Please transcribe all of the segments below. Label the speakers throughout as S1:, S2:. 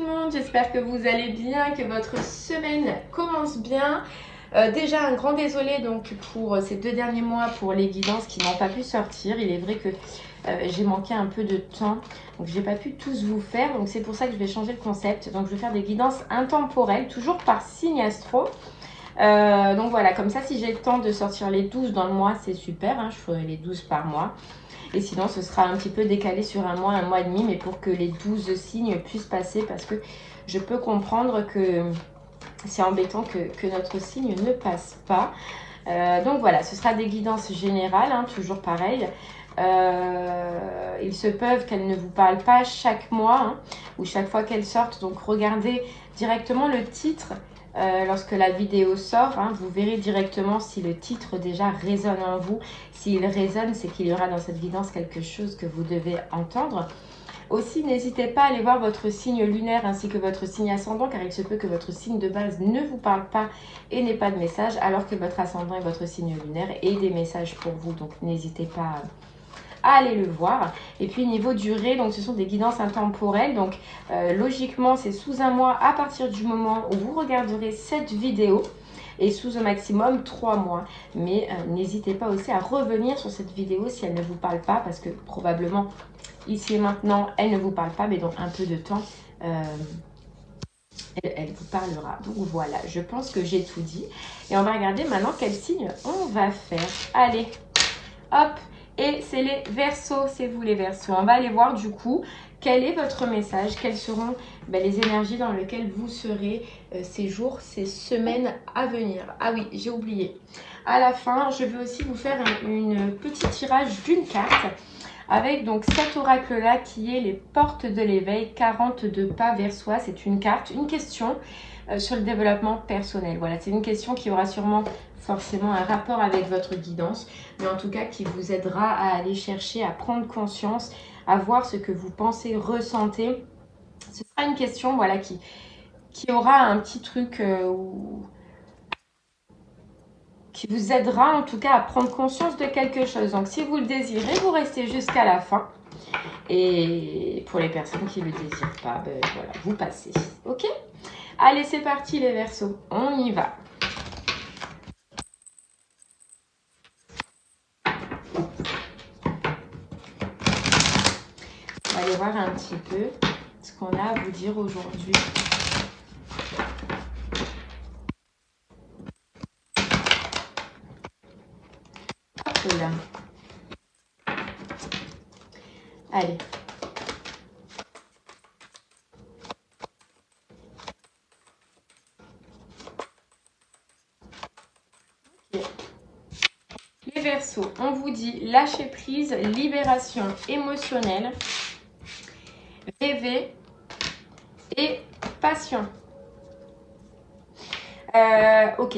S1: monde, j'espère que vous allez bien, que votre semaine commence bien. Déjà un grand désolé donc pour ces 2 derniers mois pour les guidances qui n'ont pas pu sortir. Il est vrai que j'ai manqué un peu de temps, donc j'ai pas pu tous vous faire, donc c'est pour ça que je vais changer le concept. Donc je vais faire des guidances intemporelles, toujours par signe astro. Donc voilà, comme ça si j'ai le temps de sortir les 12 dans le mois, c'est super, hein, je ferai les 12 par mois. Et sinon, ce sera un petit peu décalé sur un mois et demi, mais pour que les 12 signes puissent passer, parce que je peux comprendre que c'est embêtant que notre signe ne passe pas. Donc voilà, ce sera des guidances générales, hein, toujours pareil. Il se peut qu'elles ne vous parlent pas chaque mois, hein, ou chaque fois qu'elles sortent. Donc regardez directement le titre. Lorsque la vidéo sort, hein, vous verrez directement si le titre déjà résonne en vous. S'il résonne, c'est qu'il y aura dans cette guidance quelque chose que vous devez entendre. Aussi, n'hésitez pas à aller voir votre signe lunaire ainsi que votre signe ascendant, car il se peut que votre signe de base ne vous parle pas et n'ait pas de message, alors que votre ascendant et votre signe lunaire aient des messages pour vous. Donc n'hésitez pas à aller le voir. Et puis niveau durée, donc ce sont des guidances intemporelles, donc logiquement c'est sous un mois à partir du moment où vous regarderez cette vidéo, et sous au maximum 3 mois. Mais n'hésitez pas aussi à revenir sur cette vidéo si elle ne vous parle pas, parce que probablement ici et maintenant elle ne vous parle pas, mais dans un peu de temps elle vous parlera. Donc voilà, je pense que j'ai tout dit, et on va regarder maintenant quel signe on va faire. Allez, hop. Et c'est les Verseaux, c'est vous les Verseaux. On va aller voir du coup quel est votre message, quelles seront les énergies dans lesquelles vous serez ces jours, ces semaines à venir. Ah oui, j'ai oublié. À la fin, je vais aussi vous faire une petit tirage d'une carte avec donc cet oracle-là qui est les portes de l'éveil, 42 pas vers soi. C'est une carte, une question sur le développement personnel. Voilà, c'est une question qui aura sûrement forcément un rapport avec votre guidance, mais en tout cas qui vous aidera à aller chercher, à prendre conscience, à voir ce que vous pensez, ressentez. Ce sera une question voilà, qui aura un petit truc qui vous aidera en tout cas à prendre conscience de quelque chose. Donc si vous le désirez, vous restez jusqu'à la fin. Et pour les personnes qui ne le désirent pas, voilà, vous passez. Ok ? Allez, c'est parti les Verseaux, on y va. On va aller voir un petit peu ce qu'on a à vous dire aujourd'hui. Hop là. Allez. Okay. Les Verseaux, on vous dit lâcher prise, libération émotionnelle, rêver et passion. Ok.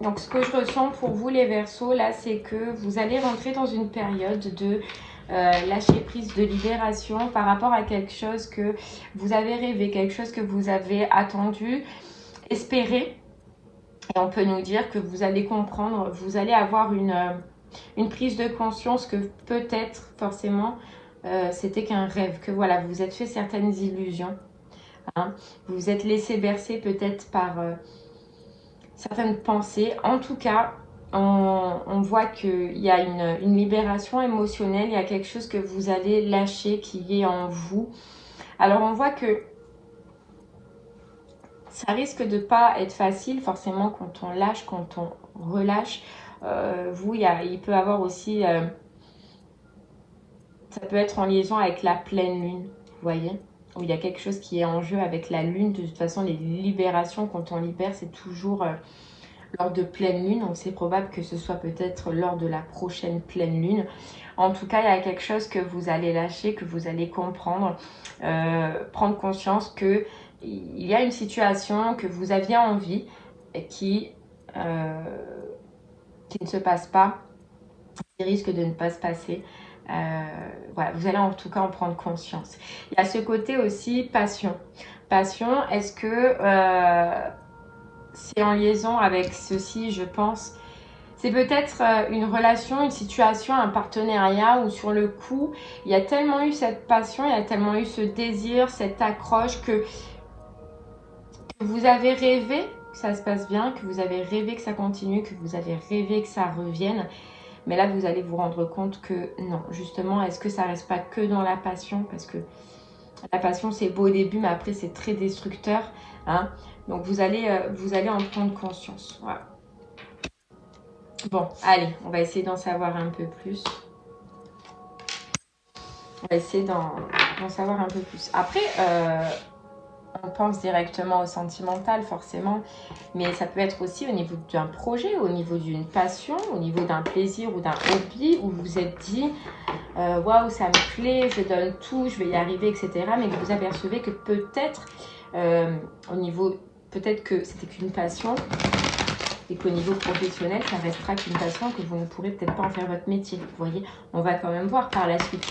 S1: Donc, ce que je ressens pour vous, les Verseaux, là, c'est que vous allez rentrer dans une période de lâcher prise, de libération par rapport à quelque chose que vous avez rêvé, quelque chose que vous avez attendu, espéré. Et on peut nous dire que vous allez comprendre, vous allez avoir une prise de conscience que peut-être, forcément, c'était qu'un rêve, que voilà, vous vous êtes fait certaines illusions. Hein, vous vous êtes laissé bercer peut-être par certaines pensées. En tout cas, on voit qu'il y a une libération émotionnelle, il y a quelque chose que vous allez lâcher qui est en vous. Alors on voit que ça risque de pas être facile forcément quand on lâche, quand on relâche. Il peut avoir aussi, ça peut être en liaison avec la pleine lune, vous voyez, où il y a quelque chose qui est en jeu avec la lune. De toute façon, les libérations, quand on libère, c'est toujours lors de pleine lune, donc c'est probable que ce soit peut-être lors de la prochaine pleine lune. En tout cas, il y a quelque chose que vous allez lâcher, que vous allez comprendre, prendre conscience que il y a une situation que vous aviez envie et qui ne se passe pas, qui risque de ne pas se passer. Voilà, vous allez en tout cas en prendre conscience. Il y a ce côté aussi passion. Passion, est-ce que c'est en liaison avec ceci, je pense. C'est peut-être une relation, une situation, un partenariat où sur le coup, il y a tellement eu cette passion, il y a tellement eu ce désir, cette accroche que Vous avez rêvé que ça se passe bien, que vous avez rêvé que ça continue, que vous avez rêvé que ça revienne. Mais là, vous allez vous rendre compte que non, justement, est-ce que ça reste pas que dans la passion? Parce que la passion, c'est beau au début, mais après, c'est très destructeur. Hein. Donc, vous allez en prendre conscience. Voilà. Bon, allez, on va essayer d'en savoir un peu plus. On va essayer d'en savoir un peu plus. Après, on pense directement au sentimental, forcément. Mais ça peut être aussi au niveau d'un projet, au niveau d'une passion, au niveau d'un plaisir ou d'un hobby où vous vous êtes dit waouh, ça me plaît, je donne tout, je vais y arriver, etc. Mais que vous apercevez que peut-être, au niveau, peut-être que c'était qu'une passion et qu'au niveau professionnel, ça restera qu'une passion, que vous ne pourrez peut-être pas en faire votre métier. Vous voyez, on va quand même voir par la suite.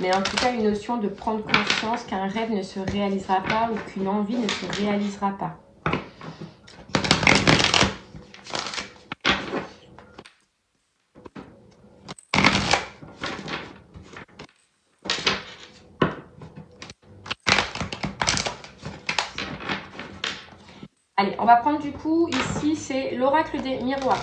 S1: Mais en tout cas, une notion de prendre conscience qu'un rêve ne se réalisera pas ou qu'une envie ne se réalisera pas. Allez, on va prendre du coup, ici, c'est l'oracle des miroirs.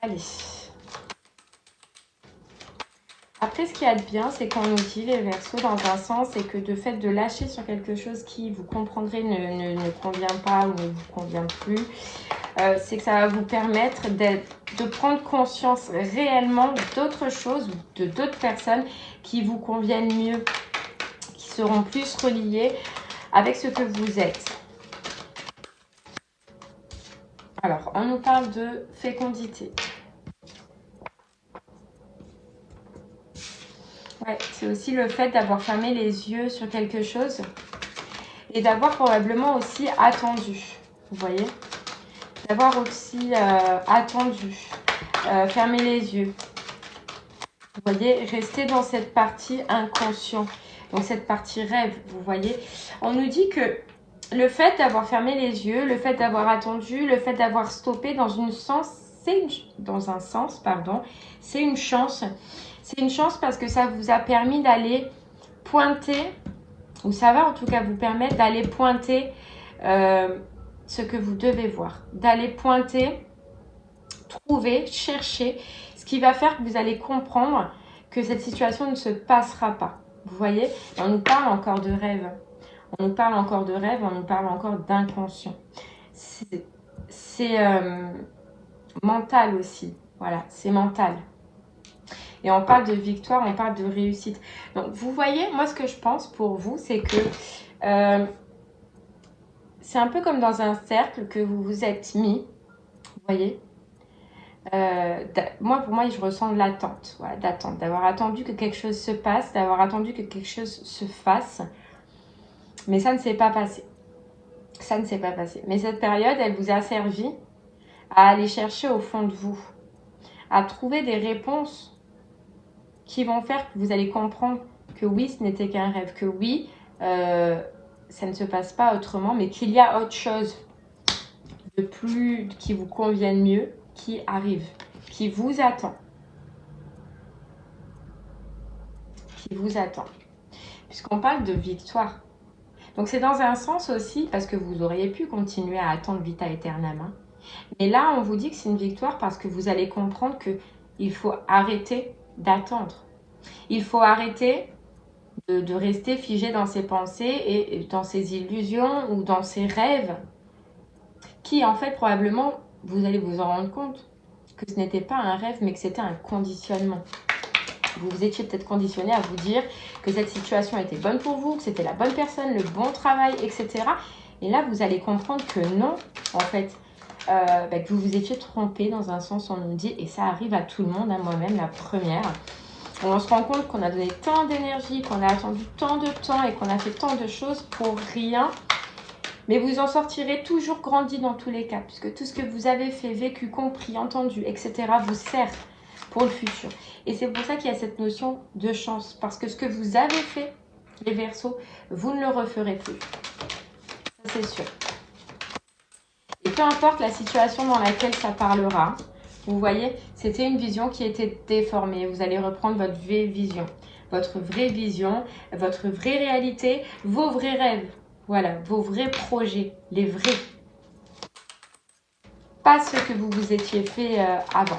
S1: Allez. Après, ce qu'il y a de bien, c'est qu'on nous dit, les Verseaux, dans un sens, c'est que de fait de lâcher sur quelque chose qui, vous comprendrez, ne convient pas ou ne vous convient plus, c'est que ça va vous permettre de prendre conscience réellement d'autres choses, de d'autres personnes qui vous conviennent mieux, qui seront plus reliées avec ce que vous êtes. Alors, on nous parle de fécondité. Ouais, c'est aussi le fait d'avoir fermé les yeux sur quelque chose et d'avoir probablement aussi attendu. Vous voyez, d'avoir aussi attendu, fermer les yeux. Vous voyez, rester dans cette partie inconscient, donc cette partie rêve. Vous voyez, on nous dit que le fait d'avoir fermé les yeux, le fait d'avoir attendu, le fait d'avoir stoppé dans un sens, c'est une chance. C'est une chance parce que ça vous a permis d'aller pointer, ou ça va en tout cas vous permettre d'aller pointer ce que vous devez voir. D'aller pointer, trouver, chercher, ce qui va faire que vous allez comprendre que cette situation ne se passera pas. Vous voyez, on nous parle encore de rêve. On nous parle encore de rêve, on nous parle encore d'inconscient. C'est mental aussi. Voilà, c'est mental. Et on parle de victoire, on parle de réussite. Donc, vous voyez, moi, ce que je pense pour vous, c'est que c'est un peu comme dans un cercle que vous vous êtes mis. Vous voyez, pour moi, je ressens de l'attente. Voilà, d'attente, d'avoir attendu que quelque chose se passe, d'avoir attendu que quelque chose se fasse. Mais ça ne s'est pas passé. Ça ne s'est pas passé. Mais cette période, elle vous a servi à aller chercher au fond de vous, à trouver des réponses qui vont faire que vous allez comprendre que oui, ce n'était qu'un rêve, que oui, ça ne se passe pas autrement, mais qu'il y a autre chose de plus, qui vous convienne mieux, qui arrive, qui vous attend. Qui vous attend. Puisqu'on parle de victoire. Donc c'est dans un sens aussi, parce que vous auriez pu continuer à attendre vita aeternam. Hein. Mais là, on vous dit que c'est une victoire parce que vous allez comprendre qu'il faut arrêter d'attendre. Il faut arrêter de rester figé dans ses pensées et dans ses illusions ou dans ses rêves qui, en fait, probablement, vous allez vous en rendre compte que ce n'était pas un rêve, mais que c'était un conditionnement. Vous vous étiez peut-être conditionné à vous dire que cette situation était bonne pour vous, que c'était la bonne personne, le bon travail, etc. Et là, vous allez comprendre que non, en fait, que vous vous étiez trompé dans un sens, on nous dit, et ça arrive à tout le monde, à moi-même, la première. On se rend compte qu'on a donné tant d'énergie, qu'on a attendu tant de temps et qu'on a fait tant de choses pour rien. Mais vous en sortirez toujours grandi dans tous les cas, puisque tout ce que vous avez fait, vécu, compris, entendu, etc. vous sert pour le futur. Et c'est pour ça qu'il y a cette notion de chance, parce que ce que vous avez fait, les Verseaux, vous ne le referez plus. c'est sûr. Et peu importe la situation dans laquelle ça parlera, vous voyez, c'était une vision qui était déformée. Vous allez reprendre votre vraie vision, votre vraie réalité, vos vrais rêves. Voilà, vos vrais projets, les vrais. Pas ce que vous vous étiez fait avant.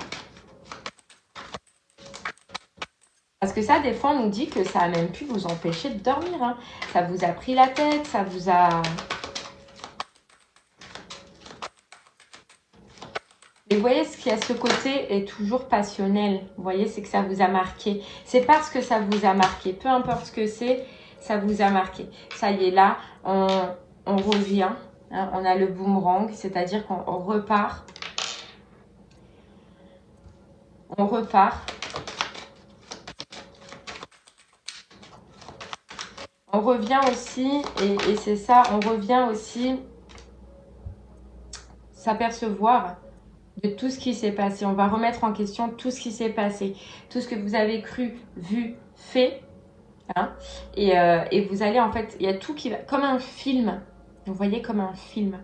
S1: Parce que ça, des fois, on nous dit que ça a même pu vous empêcher de dormir. Hein. Ça vous a pris la tête, ça vous a... Et vous voyez, ce qui a ce côté est toujours passionnel. Vous voyez, c'est que ça vous a marqué. C'est parce que ça vous a marqué. Peu importe ce que c'est, ça vous a marqué. Ça y est, là, on revient. Hein, on a le boomerang, c'est-à-dire qu'on repart. On repart. On revient aussi, et c'est ça, on revient aussi s'apercevoir de tout ce qui s'est passé. On va remettre en question tout ce qui s'est passé, tout ce que vous avez cru, vu, fait. Hein, et vous allez en fait, il y a tout qui va, comme un film. Vous voyez, comme un film.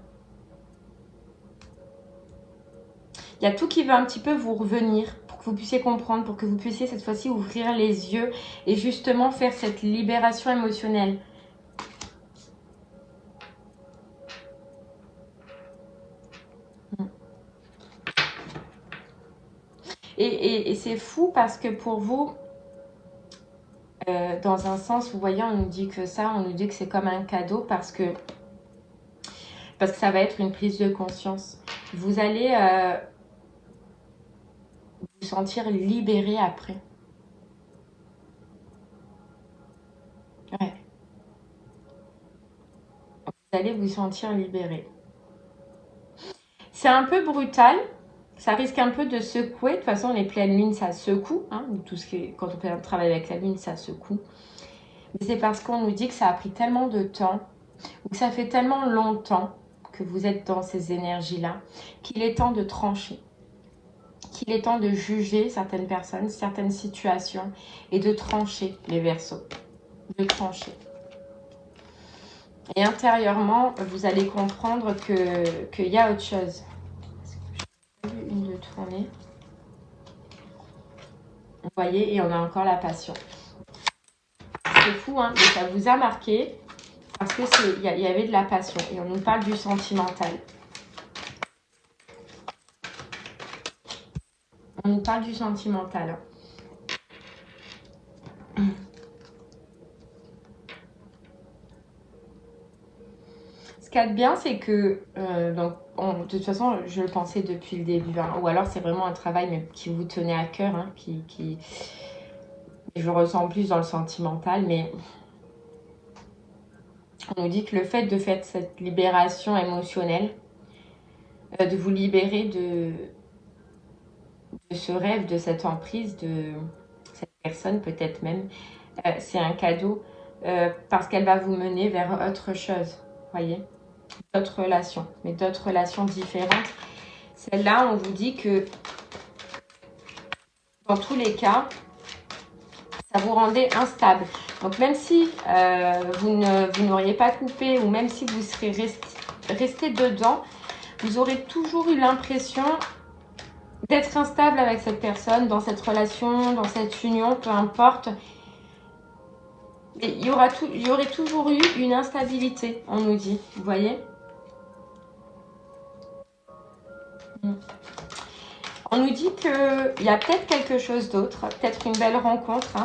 S1: Il y a tout qui va un petit peu vous revenir pour que vous puissiez comprendre, pour que vous puissiez cette fois-ci ouvrir les yeux et justement faire cette libération émotionnelle. Et c'est fou parce que pour vous, dans un sens, vous voyez, on nous dit que ça, on nous dit que c'est comme un cadeau parce que ça va être une prise de conscience. Vous allez vous sentir libéré après. Ouais. Vous allez vous sentir libéré. C'est un peu brutal. Ça risque un peu de secouer. De toute façon, les pleines lunes, ça secoue. Hein. Tout ce qui est, quand on travaille avec la lune, ça secoue. Mais c'est parce qu'on nous dit que ça a pris tellement de temps, ou que ça fait tellement longtemps que vous êtes dans ces énergies-là, qu'il est temps de trancher. Qu'il est temps de juger certaines personnes, certaines situations, et de trancher les Verseaux. De trancher. Et intérieurement, vous allez comprendre qu'il y a autre chose. Une de tournée. Vous voyez, et on a encore la passion. C'est fou, hein, mais ça vous a marqué parce que il y avait de la passion. Et on nous parle du sentimental. On nous parle du sentimental. Ce qu'il y a de bien, c'est que, de toute façon, je le pensais depuis le début, hein, ou alors c'est vraiment un travail mais qui vous tenait à cœur, hein, je ressens plus dans le sentimental, mais on nous dit que le fait de faire cette libération émotionnelle, de vous libérer de ce rêve, de cette emprise, de cette personne peut-être même, c'est un cadeau parce qu'elle va vous mener vers autre chose, voyez, d'autres relations, mais d'autres relations différentes. Celle-là, on vous dit que dans tous les cas, ça vous rendait instable. Donc même si vous n'auriez pas coupé ou même si vous serez resté dedans, vous aurez toujours eu l'impression d'être instable avec cette personne, dans cette relation, dans cette union, peu importe. Et il y aurait toujours eu une instabilité, on nous dit, vous voyez. On nous dit qu'il y a peut-être quelque chose d'autre, peut-être une belle rencontre hein,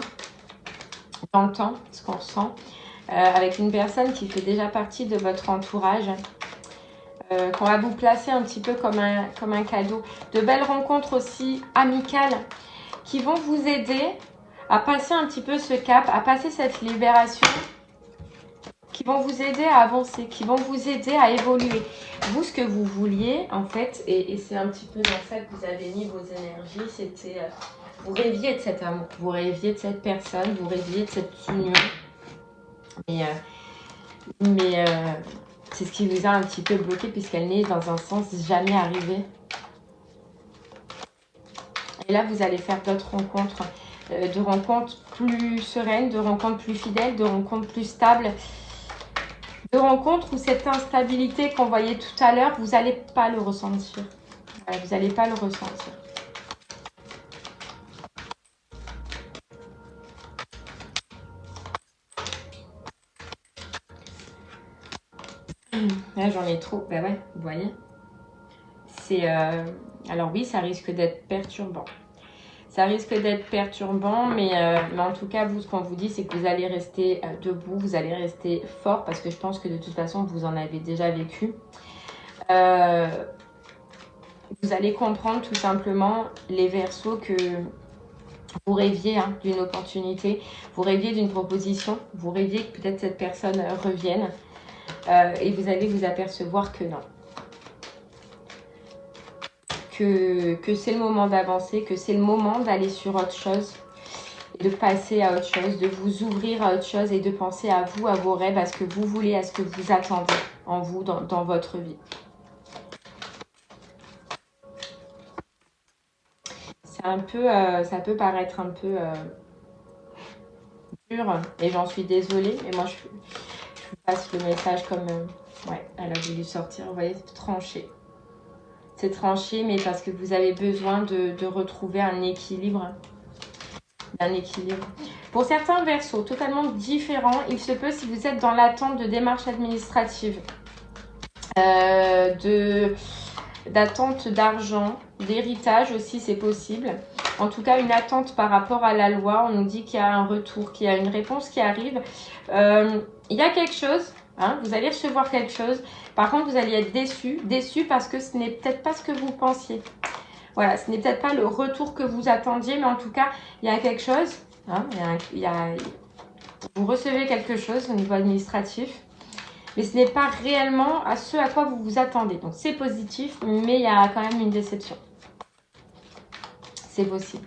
S1: dans le temps, ce qu'on ressent, avec une personne qui fait déjà partie de votre entourage, qu'on va vous placer un petit peu comme un cadeau. De belles rencontres aussi amicales qui vont vous aider à passer un petit peu ce cap, à passer cette libération, qui vont vous aider à avancer, qui vont vous aider à évoluer. Vous, ce que vous vouliez, en fait, et c'est un petit peu dans ça que vous avez mis vos énergies, c'était, vous rêviez de cet amour, vous rêviez de cette personne, vous rêviez de cette union. Mais c'est ce qui vous a un petit peu bloqué puisqu'elle n'est dans un sens jamais arrivée. Et là, vous allez faire d'autres rencontres, de rencontres plus sereines, de rencontres plus fidèles, de rencontres plus stables, de rencontre ou cette instabilité qu'on voyait tout à l'heure, vous n'allez pas le ressentir. Voilà, vous n'allez pas le ressentir. Là, j'en ai trop. Ben ouais, vous voyez. C'est alors oui, ça risque d'être perturbant. Ça risque d'être perturbant, mais en tout cas, vous, ce qu'on vous dit, c'est que vous allez rester debout, vous allez rester fort, parce que je pense que de toute façon, vous en avez déjà vécu. Vous allez comprendre tout simplement, les Verseaux, que vous rêviez d'une opportunité, vous rêviez d'une proposition, vous rêviez que peut-être cette personne revienne, et vous allez vous apercevoir que non. Que c'est le moment d'avancer, que c'est le moment d'aller sur autre chose, de passer à autre chose, de vous ouvrir à autre chose et de penser à vous, à vos rêves, à ce que vous voulez, à ce que vous attendez en vous, dans votre vie. C'est un peu, ça peut paraître un peu dur et j'en suis désolée, mais moi je vous passe le message comme, ouais, elle a voulu sortir, vous voyez, c'est tranché. C'est tranché, mais parce que vous avez besoin de retrouver un équilibre. Pour certains Verseaux totalement différents, il se peut, si vous êtes dans l'attente de démarches administratives, d'attente d'argent, d'héritage aussi, c'est possible. En tout cas, une attente par rapport à la loi. On nous dit qu'il y a un retour, qu'il y a une réponse qui arrive. Il y a quelque chose, vous allez recevoir quelque chose. Par contre, vous allez être déçu parce que ce n'est peut-être pas ce que vous pensiez. Voilà, ce n'est peut-être pas le retour que vous attendiez, mais en tout cas, il y a quelque chose. Vous recevez quelque chose au niveau administratif, mais ce n'est pas réellement à ce à quoi vous vous attendez. Donc, c'est positif, mais il y a quand même une déception. C'est possible.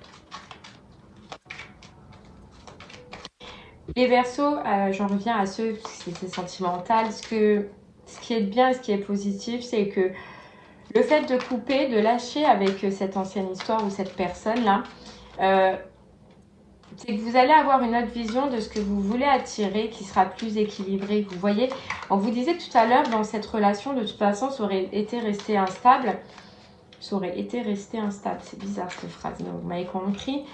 S1: Les Verseaux, j'en reviens à ceux, c'est sentimental. Ce qui est bien, ce qui est positif, c'est que le fait de couper, de lâcher avec cette ancienne histoire ou cette personne-là, c'est que vous allez avoir une autre vision de ce que vous voulez attirer qui sera plus équilibrée. Vous voyez, on vous disait tout à l'heure, dans cette relation, de toute façon, ça aurait été resté instable. Ça aurait été resté instable. C'est bizarre cette phrase, mais vous m'avez compris.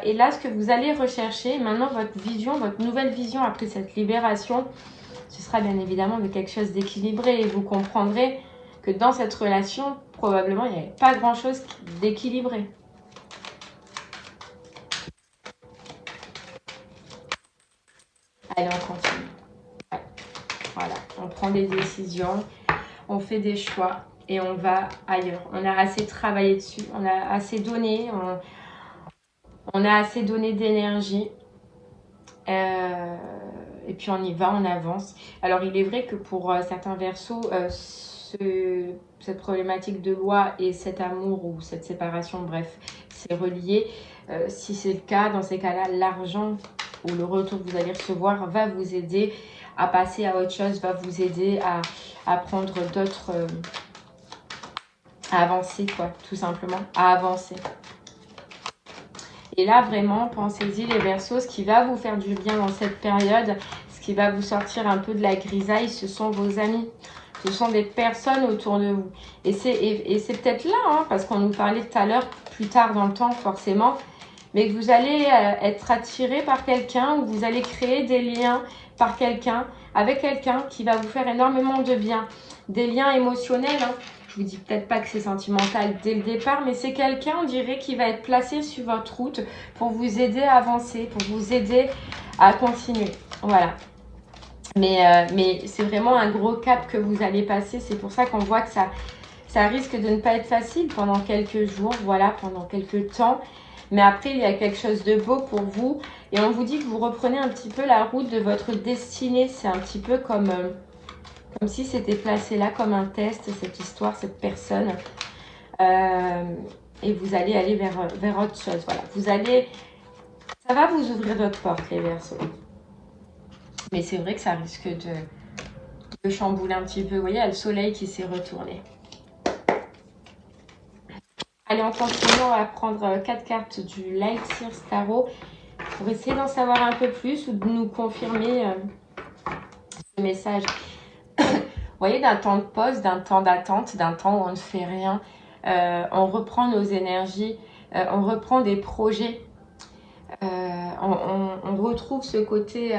S1: Et là, ce que vous allez rechercher, maintenant, votre vision, votre nouvelle vision après cette libération, ce sera bien évidemment de quelque chose d'équilibré. Et vous comprendrez que dans cette relation, probablement, il n'y avait pas grand-chose d'équilibré. Allez, on continue. Ouais. Voilà, on prend des décisions, on fait des choix et on va ailleurs. On a assez travaillé dessus, on a assez donné, on a assez donné d'énergie. Et puis on y va, on avance. Alors il est vrai que pour certains Verseaux, cette problématique de loi et cet amour ou cette séparation, bref, c'est relié. Si c'est le cas, dans ces cas-là, l'argent ou le retour que vous allez recevoir va vous aider à passer à autre chose, va vous aider à prendre d'autres... à avancer, quoi, tout simplement, à avancer. Et là, vraiment, pensez-y, les Verseaux, ce qui va vous faire du bien dans cette période, ce qui va vous sortir un peu de la grisaille, ce sont vos amis. Ce sont des personnes autour de vous. Et c'est peut-être là, parce qu'on nous parlait tout à l'heure, plus tard dans le temps, forcément, mais que vous allez être attiré par quelqu'un ou vous allez créer des liens par quelqu'un, avec quelqu'un qui va vous faire énormément de bien. Des liens émotionnels, Je vous dis peut-être pas que c'est sentimental dès le départ, mais c'est quelqu'un, on dirait, qui va être placé sur votre route pour vous aider à avancer, pour vous aider à continuer. Voilà. Mais c'est vraiment un gros cap que vous allez passer. C'est pour ça qu'on voit que ça risque de ne pas être facile pendant quelques jours, voilà, pendant quelques temps. Mais après, il y a quelque chose de beau pour vous. Et on vous dit que vous reprenez un petit peu la route de votre destinée. C'est un petit peu comme si c'était placé là comme un test, cette histoire, cette personne. Et vous allez aller vers autre chose. Voilà. Ça va vous ouvrir d'autres portes, les Verseaux. Mais c'est vrai que ça risque de chambouler un petit peu. Vous voyez, il y a le soleil qui s'est retourné. Allez, on continue. On va prendre 4 cartes du Light Seers Tarot pour essayer d'en savoir un peu plus ou de nous confirmer ce message. voyez, d'un temps de pause, d'un temps d'attente, d'un temps où on ne fait rien. On reprend nos énergies, on reprend des projets. On retrouve ce côté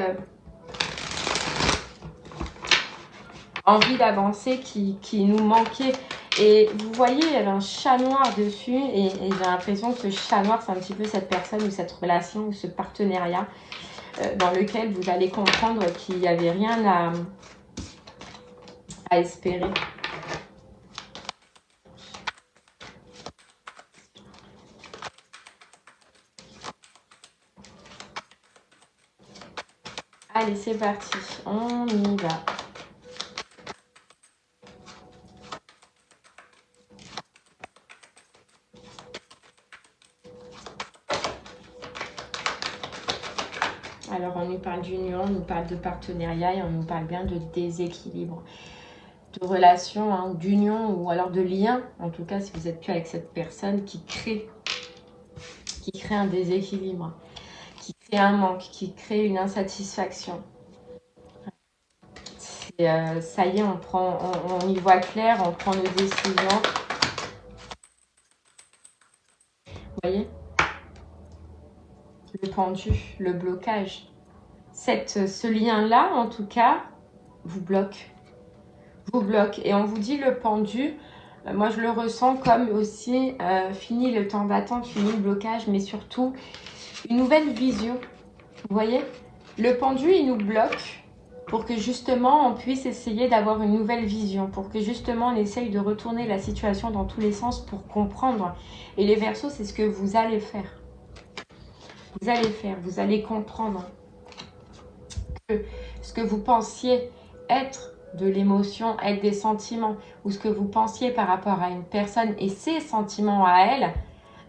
S1: envie d'avancer qui nous manquait. Et vous voyez, il y avait un chat noir dessus et j'ai l'impression que ce chat noir, c'est un petit peu cette personne ou cette relation ou ce partenariat dans lequel vous allez comprendre qu'il n'y avait rien à espérer. Allez, c'est parti, on y va. Alors, on nous parle d'union, on nous parle de partenariat et on nous parle bien de déséquilibre, de relation, hein, d'union ou alors de lien. En tout cas, si vous n'êtes plus avec cette personne qui crée un déséquilibre, qui crée un manque, qui crée une insatisfaction. Ça y est, on y voit clair, on prend nos décisions. Vous voyez? Le pendu, le blocage. Ce lien-là, en tout cas, vous bloque. Vous bloque. Et on vous dit le pendu, moi je le ressens comme aussi fini le temps d'attente, fini le blocage, mais surtout une nouvelle vision. Vous voyez? Le pendu, il nous bloque pour que justement on puisse essayer d'avoir une nouvelle vision, pour que justement on essaye de retourner la situation dans tous les sens pour comprendre. Et les Verseaux, c'est ce que vous allez faire. Vous allez comprendre que ce que vous pensiez être de l'émotion, être des sentiments, ou ce que vous pensiez par rapport à une personne et ses sentiments à elle,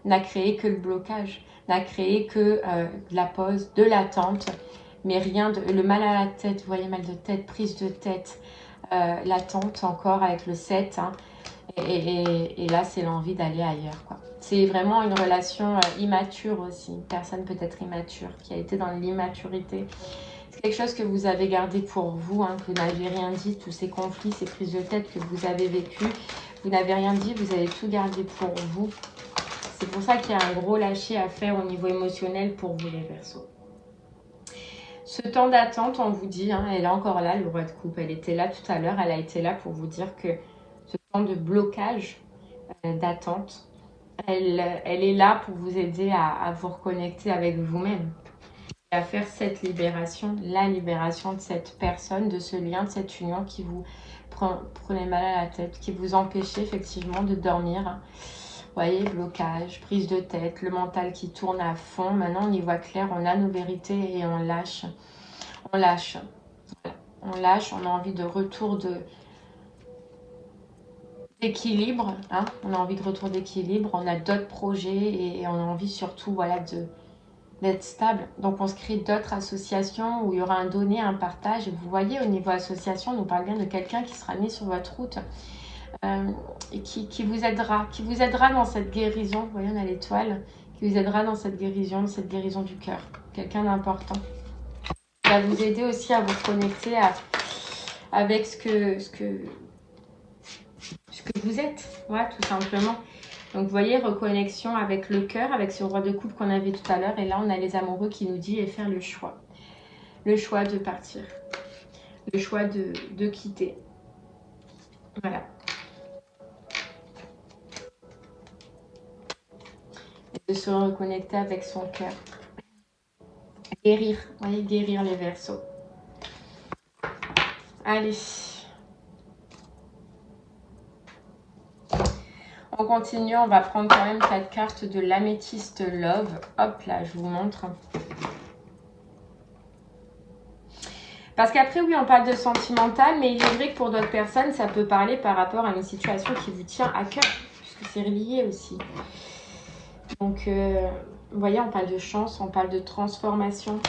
S1: n'a créé que le blocage, n'a créé que de la pause, de l'attente, mais rien de... Le mal à la tête, vous voyez, mal de tête, prise de tête, l'attente encore avec le 7, hein, et là, c'est l'envie d'aller ailleurs, quoi. C'est vraiment une relation immature aussi, une personne peut-être immature, qui a été dans l'immaturité. C'est quelque chose que vous avez gardé pour vous, hein, que vous n'avez rien dit, tous ces conflits, ces prises de tête que vous avez vécues. Vous n'avez rien dit, vous avez tout gardé pour vous. C'est pour ça qu'il y a un gros lâcher à faire au niveau émotionnel pour vous, les Verseaux. Ce temps d'attente, on vous dit, hein, elle est encore là, le roi de coupe. Elle était là tout à l'heure, elle a été là pour vous dire que ce temps de blocage, d'attente, elle est là pour vous aider à vous reconnecter avec vous-même. À faire cette libération, la libération de cette personne, de ce lien, de cette union qui vous prenait mal à la tête, qui vous empêchait effectivement de dormir. Vous voyez, blocage, prise de tête, le mental qui tourne à fond. Maintenant, on y voit clair, on a nos vérités et on lâche. On lâche. On lâche, on a envie de retour d'équilibre. Hein, on a envie de retour d'équilibre, on a d'autres projets et on a envie surtout, voilà, d'être stable. Donc, on se crée d'autres associations où il y aura un donné, un partage. Et vous voyez, au niveau association, on nous parle bien de quelqu'un qui sera mis sur votre route et qui vous aidera dans cette guérison. Vous voyez, on a l'étoile qui vous aidera dans cette guérison du cœur. Quelqu'un d'important. Ça va vous aider aussi à vous connecter avec ce que vous êtes. Voilà, tout simplement. Donc, vous voyez, reconnexion avec le cœur, avec ce roi de coupe qu'on avait tout à l'heure. Et là, on a les amoureux qui nous disent et faire le choix. Le choix de partir. Le choix de quitter. Voilà. Et de se reconnecter avec son cœur. Guérir. Vous voyez, guérir les Verseaux. Allez. On continue, on va prendre quand même 4 cartes de l'améthyste love. Hop là, je vous montre. Parce qu'après, oui, on parle de sentimental, mais il est vrai que pour d'autres personnes, ça peut parler par rapport à une situation qui vous tient à cœur, puisque c'est relié aussi. Donc, vous voyez, on parle de chance, on parle de transformation.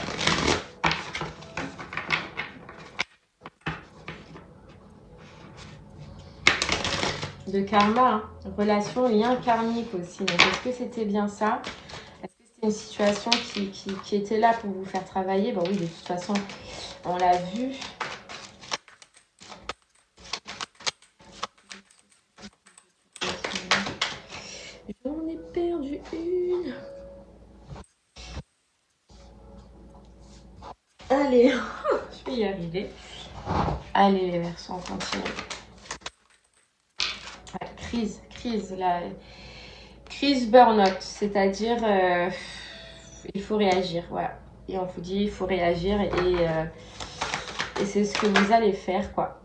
S1: De karma, hein. Relation, lien karmique aussi. Donc, est-ce que c'était bien ça? Est-ce que c'était une situation qui était là pour vous faire travailler? Bon, oui, de toute façon, on l'a vu. Allez, je vais y arriver. Allez les Verseaux, on continue. Ouais, crise burn-out, c'est-à-dire il faut réagir, voilà. Et on vous dit il faut réagir et c'est ce que vous allez faire, quoi.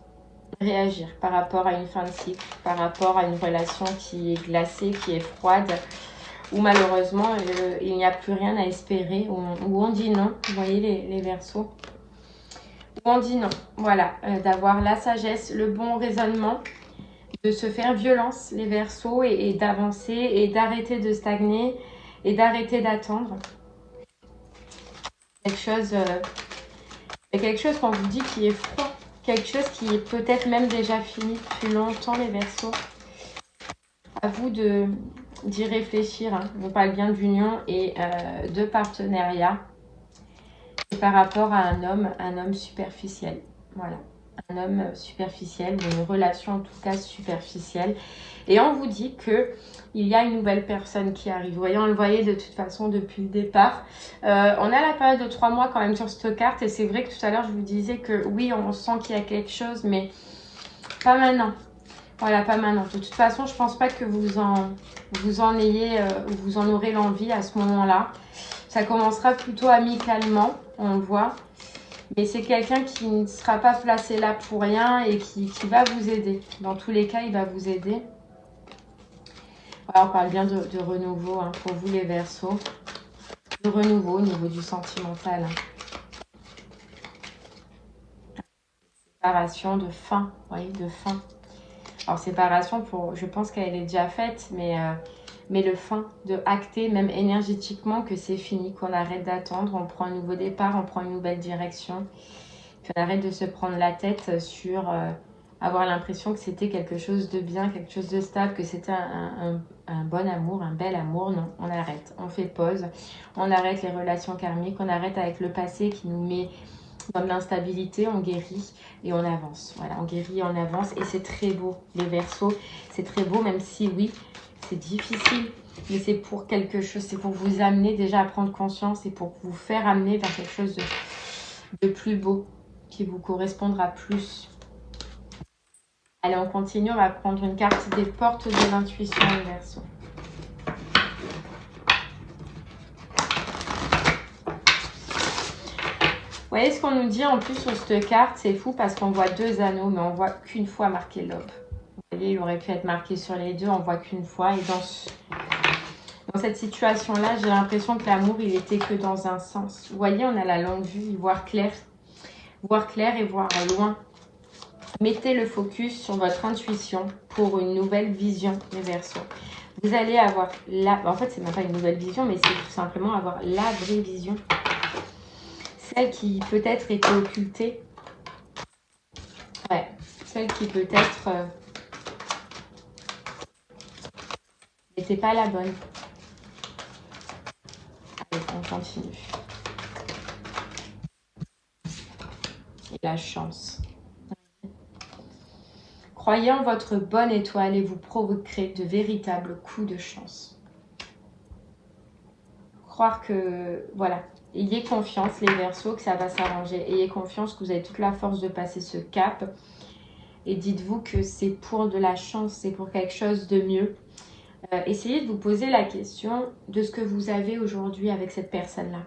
S1: Réagir par rapport à une fin de cycle, par rapport à une relation qui est glacée, qui est froide, où malheureusement il n'y a plus rien à espérer, où on dit non, vous voyez les Verseaux, où on dit non, voilà, d'avoir la sagesse, le bon raisonnement, de se faire violence les Verseaux et d'avancer et d'arrêter de stagner et d'arrêter d'attendre. Quelque chose qu'on vous dit qui est froid, quelque chose qui est peut-être même déjà fini depuis longtemps les Verseaux. À vous d'y réfléchir, hein. On parle bien d'union et de partenariat et par rapport à un homme superficiel. Voilà, un homme superficiel ou une relation en tout cas superficielle. Et on vous dit que il y a une nouvelle personne qui arrive. Vous voyez, on le voyait de toute façon depuis le départ. On a la période de 3 mois quand même sur cette carte et c'est vrai que tout à l'heure je vous disais que oui, on sent qu'il y a quelque chose, mais pas maintenant. Voilà, pas maintenant. De toute façon, je pense pas que vous en ayez, vous en aurez l'envie à ce moment-là. Ça commencera plutôt amicalement, on le voit. Mais c'est quelqu'un qui ne sera pas placé là pour rien et qui va vous aider. Dans tous les cas, il va vous aider. Voilà, on parle bien de renouveau hein, pour vous les Verseaux. De renouveau au niveau du sentimental. Séparation, de fin. Vous voyez, de fin. Alors, séparation, je pense qu'elle est déjà faite, mais le fin de acter, même énergétiquement, que c'est fini, qu'on arrête d'attendre, on prend un nouveau départ, on prend une nouvelle direction, qu'on arrête de se prendre la tête sur avoir l'impression que c'était quelque chose de bien, quelque chose de stable, que c'était un bon amour, un bel amour. Non, on arrête, on fait pause, on arrête les relations karmiques, on arrête avec le passé qui nous met dans de l'instabilité, on guérit et on avance. Voilà, on guérit et on avance et c'est très beau. Les Verseaux, c'est très beau, même si oui, c'est difficile, mais c'est pour quelque chose, c'est pour vous amener déjà à prendre conscience et pour vous faire amener vers quelque chose de plus beau, qui vous correspondra plus. Allez, on continue, on va prendre une carte des portes de l'intuition, les Verseaux. Vous voyez ce qu'on nous dit en plus sur cette carte, c'est fou parce qu'on voit 2 anneaux, mais on voit qu'une fois marqué love. Vous voyez, il aurait pu être marqué sur les deux, on voit qu'une fois. Et dans cette situation-là, j'ai l'impression que l'amour, il était que dans un sens. Vous voyez, on a la longue vue, voir clair et voir loin. Mettez le focus sur votre intuition pour une nouvelle vision, les Verseaux. Vous allez avoir en fait, c'est même pas une nouvelle vision, mais c'est tout simplement avoir la vraie vision. Celle qui peut-être était occultée. Ouais, celle qui peut-être n'était pas la bonne. Allez, on continue. Et la chance. Croyez en votre bonne étoile et vous provoquerez de véritables coups de chance. Croire que, voilà, ayez confiance les Verseaux que ça va s'arranger. Ayez confiance que vous avez toute la force de passer ce cap. Et dites-vous que c'est pour de la chance, c'est pour quelque chose de mieux. Essayez de vous poser la question de ce que vous avez aujourd'hui avec cette personne-là,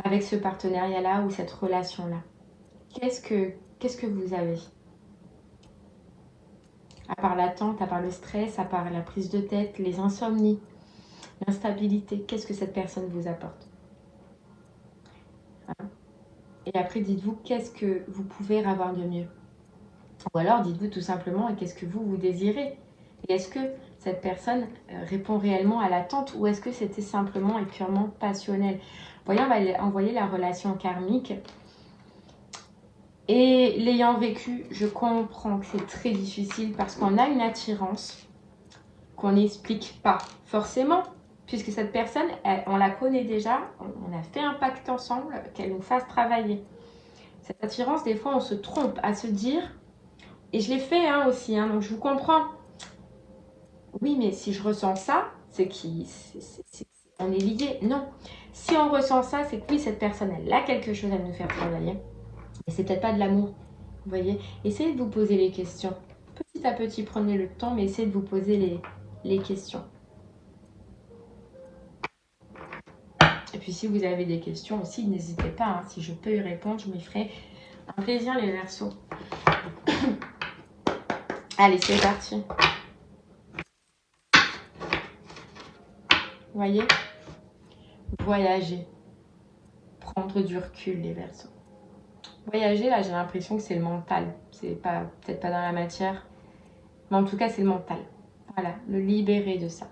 S1: avec ce partenariat-là ou cette relation-là. Qu'est-ce que vous avez? À part l'attente, à part le stress, à part la prise de tête, les insomnies, l'instabilité, qu'est-ce que cette personne vous apporte? Et après, dites-vous qu'est-ce que vous pouvez avoir de mieux? Ou alors, dites-vous tout simplement qu'est-ce que vous désirez? Et est-ce que cette personne répond réellement à l'attente ou est-ce que c'était simplement et purement passionnel? Vous voyez, on va envoyer la relation karmique. Et l'ayant vécu, je comprends que c'est très difficile parce qu'on a une attirance qu'on n'explique pas forcément. Puisque cette personne, on la connaît déjà, on a fait un pacte ensemble, qu'elle nous fasse travailler. Cette attirance, des fois, on se trompe à se dire, et je l'ai fait aussi, donc je vous comprends. Oui, mais si je ressens ça, c'est on est liés. Non. Si on ressent ça, c'est que oui, cette personne, elle a quelque chose à nous faire travailler. Et c'est peut-être pas de l'amour. Vous voyez? Essayez de vous poser les questions. Petit à petit, prenez le temps, mais essayez de vous poser les questions. Et puis si vous avez des questions aussi, n'hésitez pas. Hein. Si je peux y répondre, je me ferai un plaisir, les Verseaux. Allez, c'est parti. Vous voyez? Voyager. Prendre du recul, les Verseaux. Voyager, là, j'ai l'impression que c'est le mental. C'est pas, peut-être pas dans la matière. Mais en tout cas, c'est le mental. Voilà, le libérer de ça.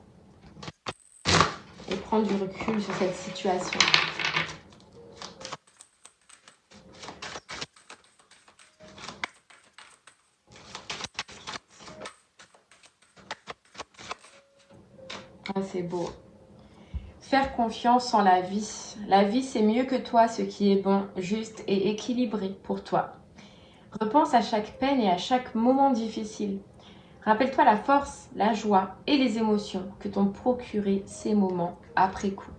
S1: Et prendre du recul sur cette situation. Ah, c'est beau. Faire confiance en la vie. La vie, c'est mieux que toi, ce qui est bon, juste et équilibré pour toi. Repense à chaque peine et à chaque moment difficile. Rappelle-toi la force, la joie et les émotions que t'ont procuré ces moments après coup.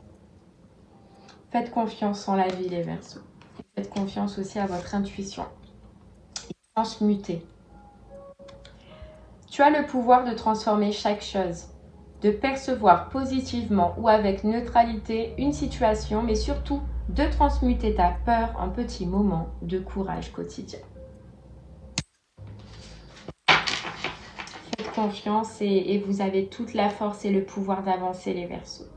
S1: Faites confiance en la vie, les Verseaux. Faites confiance aussi à votre intuition. Transmuter. Tu as le pouvoir de transformer chaque chose, de percevoir positivement ou avec neutralité une situation, mais surtout de transmuter ta peur en petits moments de courage quotidien. Faites confiance et vous avez toute la force et le pouvoir d'avancer, les Verseaux.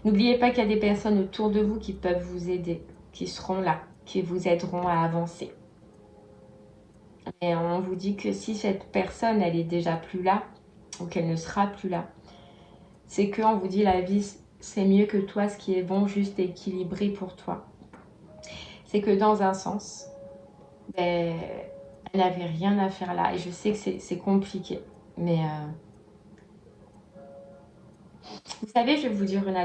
S1: N'oubliez pas qu'il y a des personnes autour de vous qui peuvent vous aider, qui seront là, qui vous aideront à avancer. Et on vous dit que si cette personne, elle est déjà plus là, ou qu'elle ne sera plus là, c'est qu'on vous dit la vie, c'est mieux que toi, ce qui est bon, juste et équilibré pour toi. C'est que dans un sens, ben, elle n'avait rien à faire là. Et je sais que c'est compliqué. Mais vous savez, je vais vous dire une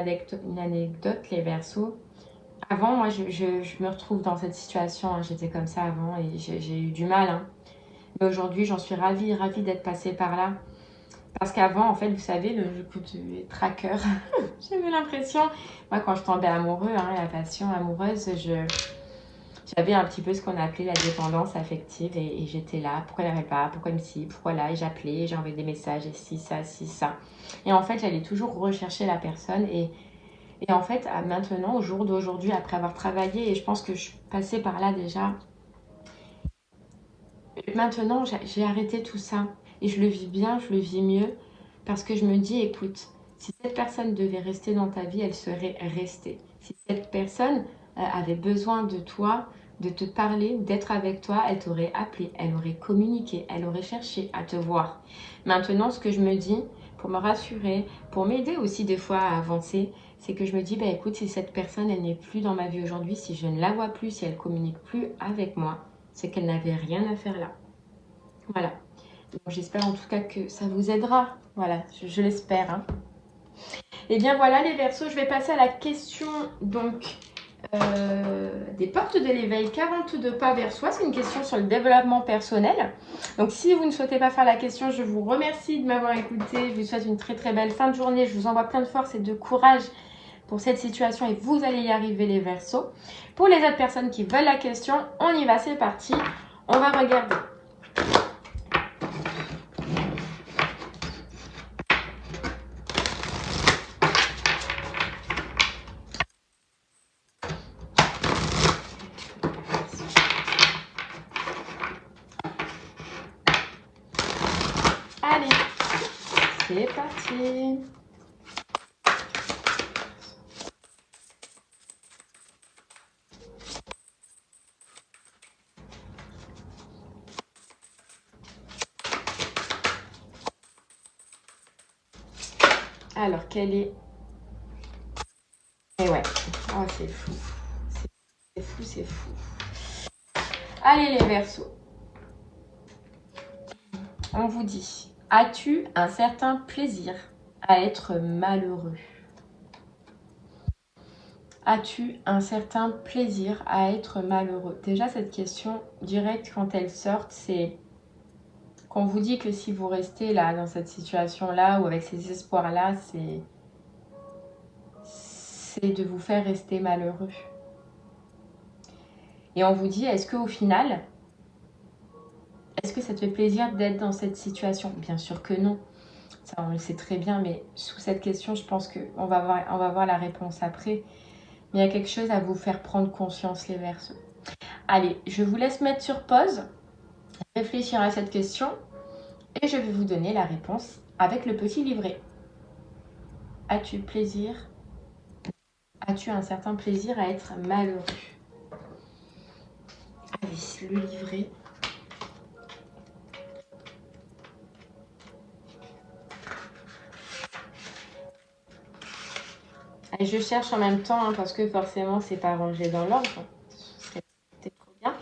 S1: anecdote, les Verseaux. Avant, moi, je me retrouve dans cette situation. Hein. J'étais comme ça avant et j'ai eu du mal. Hein. Mais aujourd'hui, j'en suis ravie d'être passée par là. Parce qu'avant, en fait, vous savez, le coup du tracker, j'avais l'impression, moi, quand je tombais amoureux, hein, la passion amoureuse, j'avais un petit peu ce qu'on appelait la dépendance affective et j'étais là, pourquoi il n'arrête pas, pourquoi il me ci, pourquoi là, et j'appelais, j'envoyais des messages, et ci, ça. Et en fait, j'allais toujours rechercher la personne et en fait, maintenant, au jour d'aujourd'hui, après avoir travaillé, et je pense que je suis passée par là déjà, maintenant, j'ai arrêté tout ça et je le vis bien, je le vis mieux parce que je me dis, écoute, si cette personne devait rester dans ta vie, elle serait restée. Si cette personne avait besoin de toi, de te parler, d'être avec toi, elle t'aurait appelé, elle aurait communiqué, elle aurait cherché à te voir. Maintenant, ce que je me dis, pour me rassurer, pour m'aider aussi des fois à avancer, c'est que je me dis, bah écoute, si cette personne, elle n'est plus dans ma vie aujourd'hui, si je ne la vois plus, si elle communique plus avec moi, c'est qu'elle n'avait rien à faire là. Voilà. Donc, j'espère en tout cas que ça vous aidera. Voilà, je l'espère. Hein. Et bien voilà les Verseaux, je vais passer à la question donc des portes de l'éveil, 42 pas vers soi. C'est une question sur le développement personnel. Donc si vous ne souhaitez pas faire la question, je vous remercie de m'avoir écouté. Je vous souhaite une très très belle fin de journée. Je vous envoie plein de force et de courage pour cette situation et vous allez y arriver les Verseaux. Pour les autres personnes qui veulent la question, on y va, c'est parti. On va regarder. Allez, c'est parti. Alors, quelle est... Et ouais, oh, c'est fou. C'est fou, c'est fou. Allez les Verseaux. On vous dit, as-tu un certain plaisir à être malheureux? As-tu un certain plaisir à être malheureux? Déjà, cette question directe, quand elle sort, c'est qu'on vous dit que si vous restez là, dans cette situation-là, ou avec ces espoirs-là, c'est de vous faire rester malheureux. Et on vous dit, est-ce qu'au final, est-ce que ça te fait plaisir d'être dans cette situation? Bien sûr que non. Ça, on le sait très bien, mais sous cette question, je pense qu'on va voir la réponse après. Mais il y a quelque chose à vous faire prendre conscience, les Verseaux. Allez, je vous laisse mettre sur pause, réfléchir à cette question, et je vais vous donner la réponse avec le petit livret. As-tu plaisir? As-tu un certain plaisir à être malheureux? Allez, le livret. Et je cherche en même temps, hein, parce que forcément, c'est pas rangé dans l'ordre. Ce serait peut-être trop bien.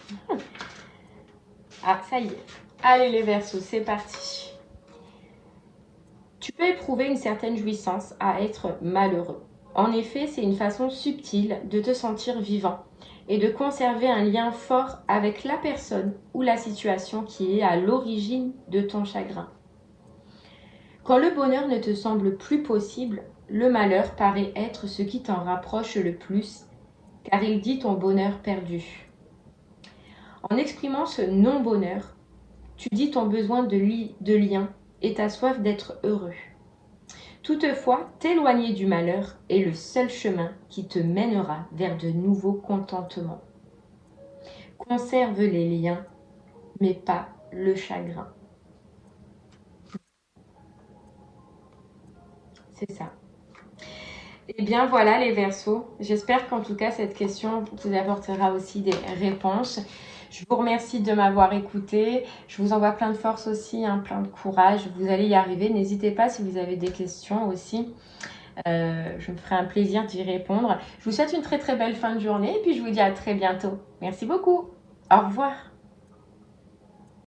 S1: Ah, ça y est. Allez, les Verseaux, c'est parti. Tu peux éprouver une certaine jouissance à être malheureux. En effet, c'est une façon subtile de te sentir vivant et de conserver un lien fort avec la personne ou la situation qui est à l'origine de ton chagrin. Quand le bonheur ne te semble plus possible, le malheur paraît être ce qui t'en rapproche le plus, car il dit ton bonheur perdu. En exprimant ce non-bonheur, tu dis ton besoin de lien et ta soif d'être heureux. Toutefois, t'éloigner du malheur est le seul chemin qui te mènera vers de nouveaux contentements. Conserve les liens, mais pas le chagrin. C'est ça. Eh bien voilà les Verseaux, j'espère qu'en tout cas cette question vous apportera aussi des réponses. Je vous remercie de m'avoir écouté, je vous envoie plein de force aussi, hein, plein de courage, vous allez y arriver. N'hésitez pas si vous avez des questions aussi, je me ferai un plaisir d'y répondre. Je vous souhaite une très très belle fin de journée et puis je vous dis à très bientôt. Merci beaucoup, au revoir.